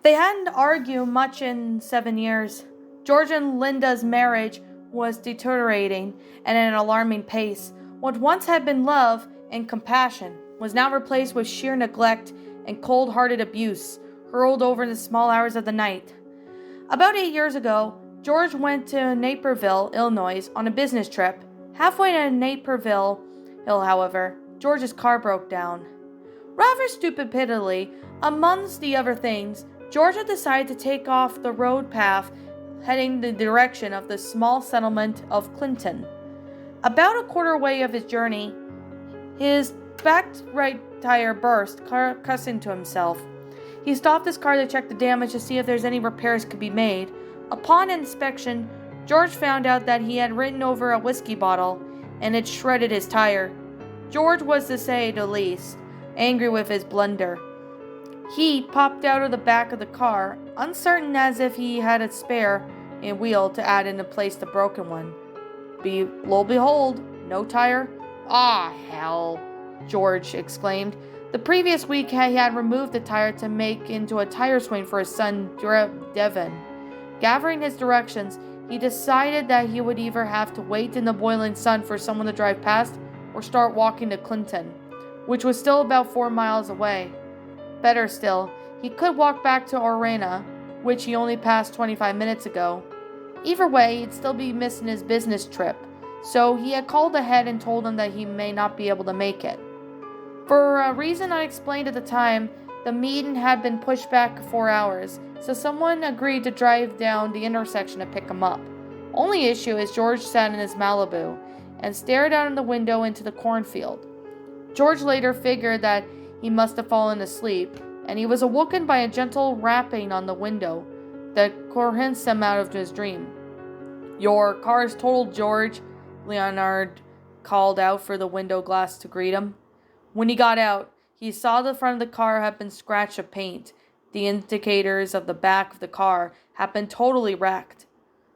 They hadn't argued much in 7 years. George and Linda's marriage was deteriorating at an alarming pace. What once had been love and compassion was now replaced with sheer neglect and cold-hearted abuse, hurled over in the small hours of the night. About 8 years ago, George went to Naperville, Illinois, on a business trip. Halfway to Naperville, however, George's car broke down. Rather stupidly, amongst the other things, George had decided to take off the road path heading the direction of the small settlement of Clinton. About a quarter way of his journey, his back right tire burst, cussing to himself. He stopped his car to check the damage to see if there's any repairs could be made. Upon inspection, George found out that he had ridden over a whiskey bottle and it shredded his tire. George was, to say the least, angry with his blunder. He popped out of the back of the car, uncertain as if he had a spare wheel to add in place the broken one. Lo behold, no tire. Ah, hell, George exclaimed. The previous week he had removed the tire to make into a tire swing for his son Devon. Gathering his directions, he decided that he would either have to wait in the boiling sun for someone to drive past or start walking to Clinton, which was still about 4 miles away. Better still, he could walk back to Orena, which he only passed 25 minutes ago. Either way, he'd still be missing his business trip, so he had called ahead and told them that he may not be able to make it. For a reason I explained at the time, the meeting had been pushed back 4 hours, so someone agreed to drive down the intersection to pick him up. Only issue is George sat in his Malibu and stared out of the window into the cornfield. George later figured that he must have fallen asleep, and he was awoken by a gentle rapping on the window that coerced him out of his dream. "Your car's totaled, George," Leonard called out through the window glass to greet him. When he got out, he saw the front of the car had been scratched of paint. The indicators of the back of the car had been totally wrecked.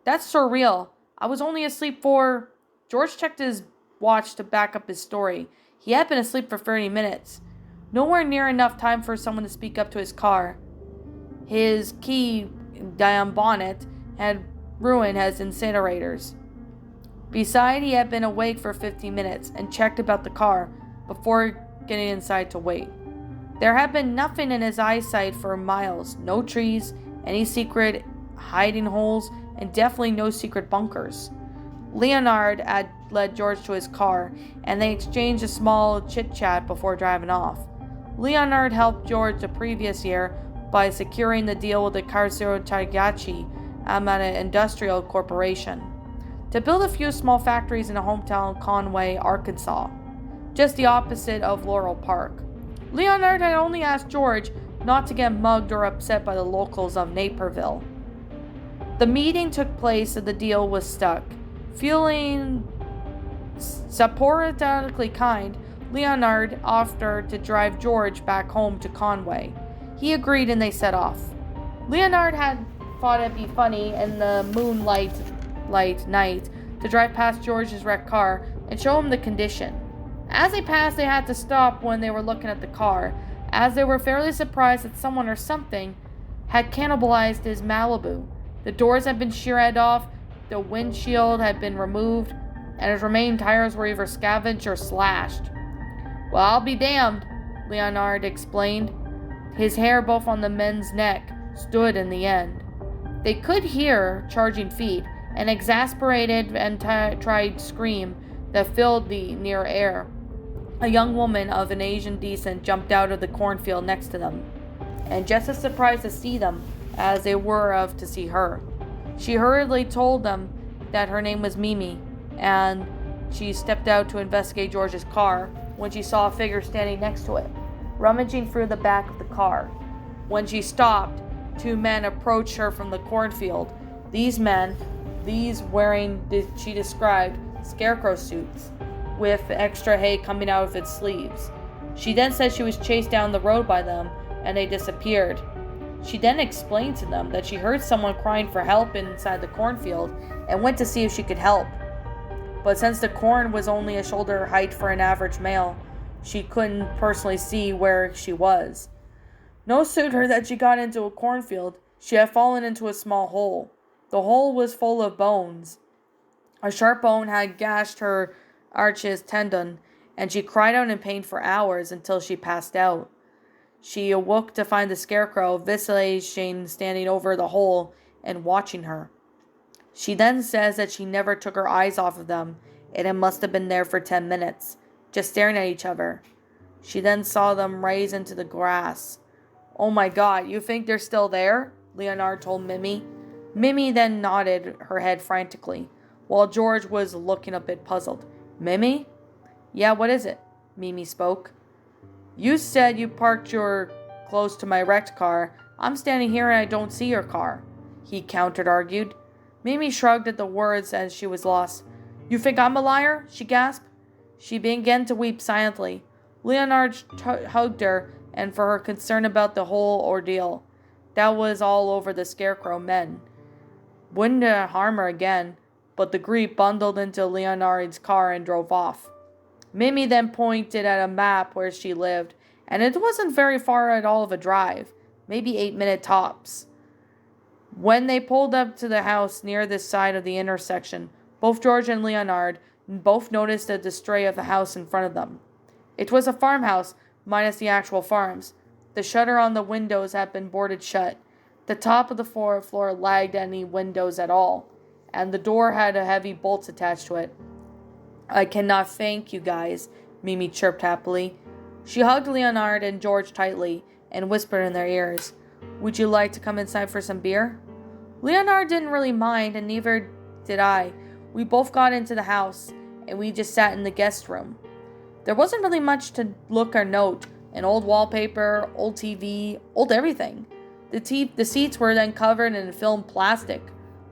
"That's surreal. I was only asleep for..." George checked his watch to back up his story. He had been asleep for 30 minutes. Nowhere near enough time for someone to speak up to his car. His key down bonnet had ruined as incinerators. Besides, he had been awake for 15 minutes and checked about the car before getting inside to wait. There had been nothing in his eyesight for miles. No trees, any secret hiding holes, and definitely no secret bunkers. Leonard had led George to his car, and they exchanged a small chit-chat before driving off. Leonard helped George the previous year by securing the deal with the Karsuro Tagachi Amana Industrial Corporation to build a few small factories in the hometown Conway, Arkansas, just the opposite of Laurel Park. Leonard had only asked George not to get mugged or upset by the locals of Naperville. The meeting took place and the deal was stuck. Feeling supportively kind, Leonard offered to drive George back home to Conway. He agreed and they set off. Leonard had thought it'd be funny in the moonlight night to drive past George's wrecked car and show him the condition. As they passed, they had to stop when they were looking at the car, as they were fairly surprised that someone or something had cannibalized his Malibu. The doors had been sheared off, the windshield had been removed, and his remaining tires were either scavenged or slashed. "Well, I'll be damned," Leonard explained. His hair both on the men's neck stood in the end. They could hear charging feet, an exasperated and tried scream that filled the near air. A young woman of an Asian descent jumped out of the cornfield next to them, and just as surprised to see them as they were of to see her. She hurriedly told them that her name was Mimi, and she stepped out to investigate George's car when she saw a figure standing next to it, rummaging through the back of the car. When she stopped, 2 men approached her from the cornfield. These wearing, she described, scarecrow suits, with extra hay coming out of its sleeves. She then said she was chased down the road by them, and they disappeared. She then explained to them that she heard someone crying for help inside the cornfield and went to see if she could help. But since the corn was only a shoulder height for an average male, she couldn't personally see where she was. No sooner had she got into a cornfield, she had fallen into a small hole. The hole was full of bones. A sharp bone had gashed her Achilles tendon, and she cried out in pain for hours until she passed out. She awoke to find the scarecrow, visaging, standing over the hole and watching her. She then says that she never took her eyes off of them, and it must have been there for 10 minutes, just staring at each other. She then saw them rise into the grass. "Oh my God, you think they're still there?" Leonard told Mimi. Mimi then nodded her head frantically, while George was looking a bit puzzled. "Mimi?" "Yeah, what is it?" Mimi spoke. "You said you parked your close to my wrecked car. I'm standing here and I don't see your car," he counter-argued. Mimi shrugged at the words as she was lost. "You think I'm a liar?" she gasped. She began to weep silently. Leonard hugged her and for her concern about the whole ordeal. That was all over the scarecrow men. Wouldn't harm her again, but the group bundled into Leonard's car and drove off. Mimi then pointed at a map where she lived, and it wasn't very far at all of a drive, maybe 8-minute tops. When they pulled up to the house near this side of the intersection, both George and Leonard both noticed the display of the house in front of them. It was a farmhouse, minus the actual farms. The shutter on the windows had been boarded shut. The top of the floor lagged any windows at all, and the door had a heavy bolts attached to it. "I cannot thank you guys," Mimi chirped happily. She hugged Leonard and George tightly and whispered in their ears, "Would you like to come inside for some beer?" Leonard didn't really mind, and neither did I. We both got into the house, and we just sat in the guest room. There wasn't really much to look or note. An old wallpaper, old TV, old everything. The seats were then covered in film plastic.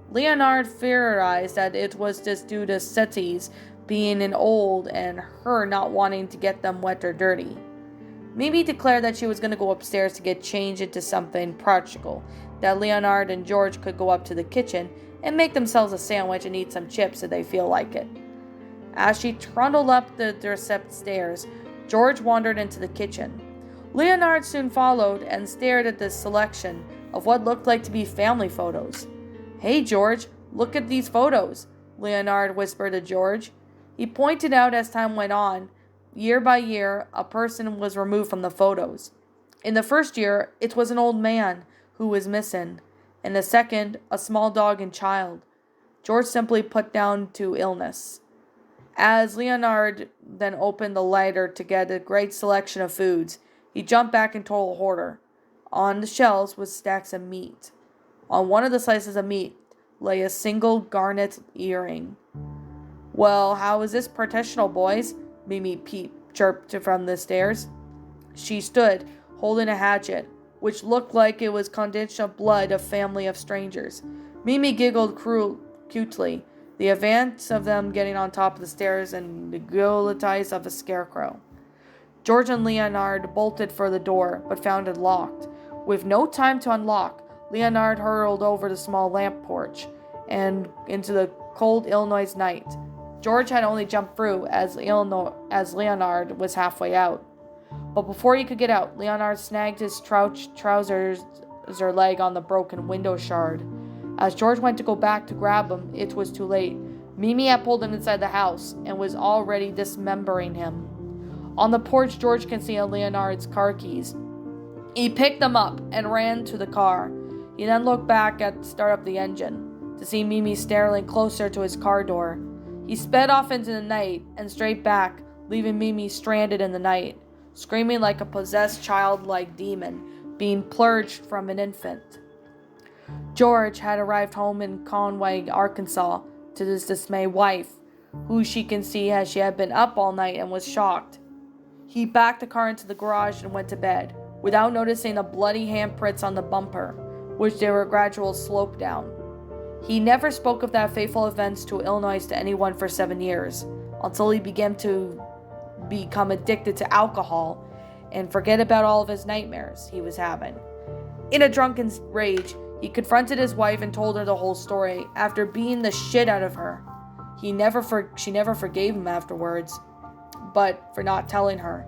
Leonard theorized that it was just due to settees being an old and her not wanting to get them wet or dirty. Mimi declared that she was going to go upstairs to get changed into something practical, that Leonard and George could go up to the kitchen and make themselves a sandwich and eat some chips if they feel like it. As she trundled up the stepped stairs, George wandered into the kitchen. Leonard soon followed and stared at this selection of what looked like to be family photos. "Hey, George, look at these photos," Leonard whispered to George. He pointed out as time went on, year by year, a person was removed from the photos. In the first year, it was an old man who was missing. In the second, a small dog and child. George simply put down to illness. As Leonard then opened the lighter to get a great selection of foods, he jumped back and told a hoarder. On the shelves was stacks of meat. On one of the slices of meat lay a single garnet earring. "Well, how is this professional, boys?" Mimi chirped from the stairs. She stood, holding a hatchet, which looked like it was condition of blood of family of strangers. Mimi giggled cutely, the advance of them getting on top of the stairs and the guillotines of a scarecrow. George and Leonard bolted for the door, but found it locked. With no time to unlock, Leonard hurled over the small lamp porch and into the cold Illinois night. George had only jumped through as Leonard was halfway out. But before he could get out, Leonard snagged his trousers leg on the broken window shard. As George went to go back to grab him, it was too late. Mimi had pulled him inside the house and was already dismembering him. On the porch, George can see Leonard's car keys. He picked them up and ran to the car. He then looked back to start up the engine, to see Mimi staring closer to his car door. He sped off into the night and straight back, leaving Mimi stranded in the night, screaming like a possessed childlike demon being purged from an infant. George had arrived home in Conway, Arkansas, to his dismayed wife, who she can see as she had been up all night and was shocked. He backed the car into the garage and went to bed, without noticing the bloody handprints on the bumper, which they were gradual slope down. He never spoke of that fateful event to Illinois to anyone for 7 years, until he began to become addicted to alcohol and forget about all of his nightmares he was having. In a drunken rage, he confronted his wife and told her the whole story after beating the shit out of her. She never forgave him afterwards, but for not telling her,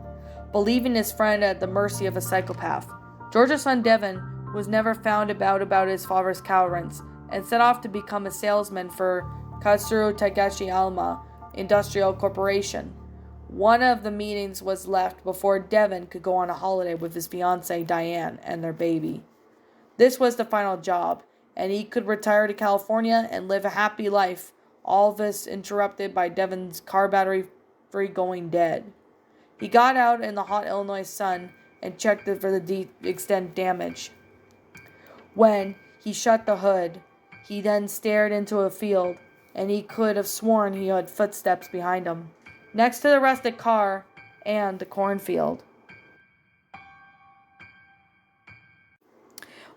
believing his friend at the mercy of a psychopath. George's son Devon was never found about his father's cow rents and set off to become a salesman for Katsuro Tagashi Alma Industrial Corporation. One of the meetings was left before Devon could go on a holiday with his fiancée Diane and their baby. This was the final job, and he could retire to California and live a happy life, all of this interrupted by Devon's car battery going dead. He got out in the hot Illinois sun and checked it for the extent damage. When he shut the hood, he then stared into a field, and he could have sworn he heard footsteps behind him, next to the rusted car and the cornfield.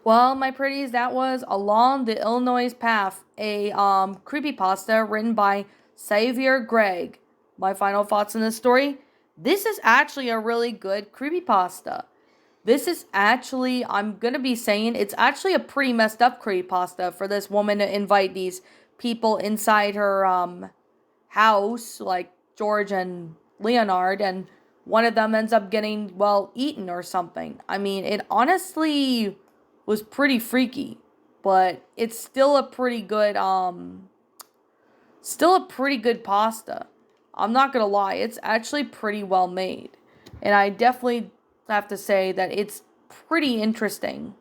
Well, my pretties, that was Along the Illinois Path, a creepypasta written by Saviour Greg. My final thoughts on this story: this is actually a really good creepypasta. This is actually, I'm going to be saying, it's actually a pretty messed up creepypasta for this woman to invite these people inside her house, like George and Leonard, and one of them ends up getting, well, eaten or something. I mean, it honestly was pretty freaky, but it's still a pretty good pasta. I'm not gonna lie, it's actually pretty well made, and I definitely have to say that it's pretty interesting.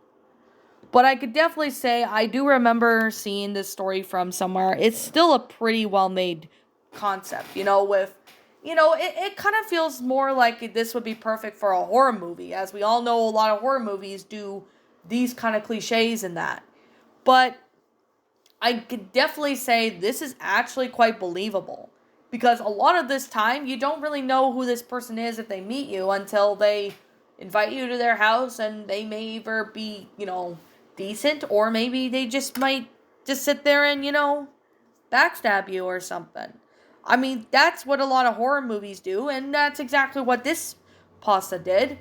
But I could definitely say I do remember seeing this story from somewhere. It's still a pretty well made concept, it kind of feels more like this would be perfect for a horror movie, as we all know a lot of horror movies do these kind of cliches in that. But I could definitely say this is actually quite believable, because a lot of this time you don't really know who this person is if they meet you until they invite you to their house, and they may either be, decent, or maybe they just might just sit there and, backstab you or something. I mean, that's what a lot of horror movies do, and that's exactly what this pasta did.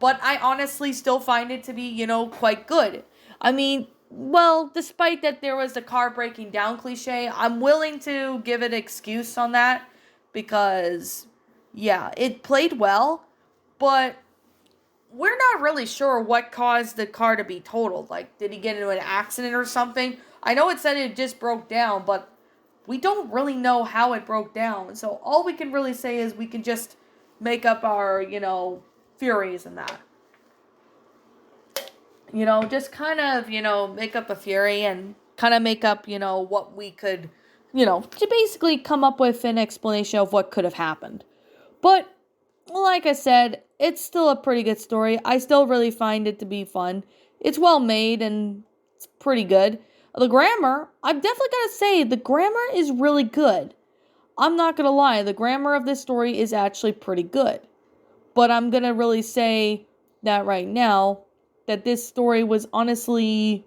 But I honestly still find it to be, quite good. I mean, well, despite that there was the car breaking down cliche, I'm willing to give it an excuse on that, because, yeah, it played well, but we're not really sure what caused the car to be totaled. Like, did he get into an accident or something? I know it said it just broke down, but we don't really know how it broke down. So all we can really say is we can just make up our, theories in that. Just kind of, make up a theory and kind of make up, what we could, to basically come up with an explanation of what could have happened. But, like I said, it's still a pretty good story. I still really find it to be fun. It's well made and it's pretty good. The grammar, I'm definitely going to say the grammar is really good. I'm not going to lie, the grammar of this story is actually pretty good. But I'm going to really say that right now, that this story was honestly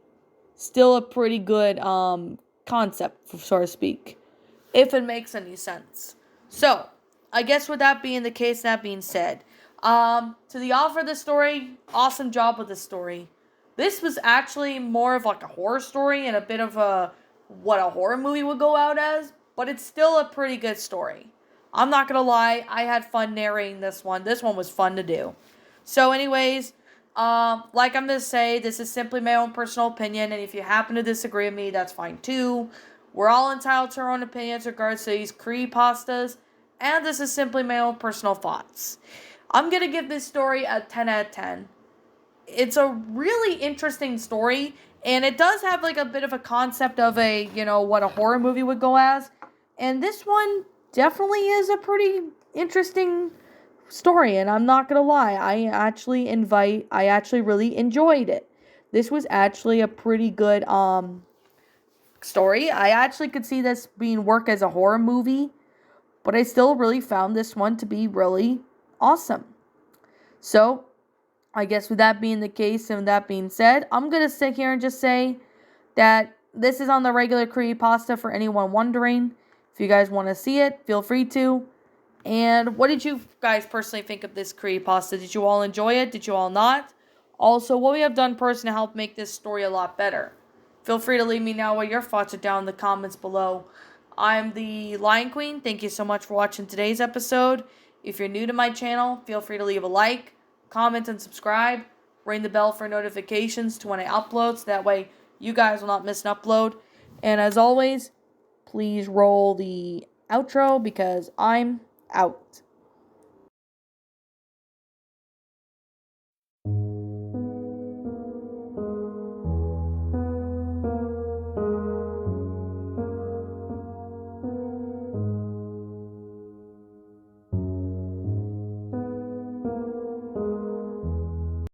still a pretty good concept, so to speak, if it makes any sense. So, I guess with that being the case, that being said, to the author of this story, awesome job with this story. This was actually more of like a horror story and a bit of what a horror movie would go out as, but it's still a pretty good story. I'm not gonna lie, I had fun narrating this one. This one was fun to do. So anyways, like I'm gonna say, this is simply my own personal opinion, and if you happen to disagree with me, that's fine too. We're all entitled to our own opinions in regards to these creepypastas, and this is simply my own personal thoughts. I'm gonna give this story a 10 out of 10. It's a really interesting story, and it does have like a bit of a concept of a, what a horror movie would go as. And this one definitely is a pretty interesting story, and I'm not gonna lie, I actually really enjoyed it. This was actually a pretty good story. I actually could see this being work as a horror movie, but I still really found this one to be really awesome. So, I guess with that being the case and that being said, I'm going to sit here and just say that this is on the regular creepypasta for anyone wondering. If you guys want to see it, feel free to. And what did you guys personally think of this creepypasta? Did you all enjoy it? Did you all not? Also, what we have done personally to help make this story a lot better? Feel free to leave me know what your thoughts are down in the comments below. I'm the Lion Queen. Thank you so much for watching today's episode. If you're new to my channel, feel free to leave a like, comment, and subscribe. ring the bell for notifications to when I upload, so that way you guys will not miss an upload. And as always, please roll the outro because I'm out.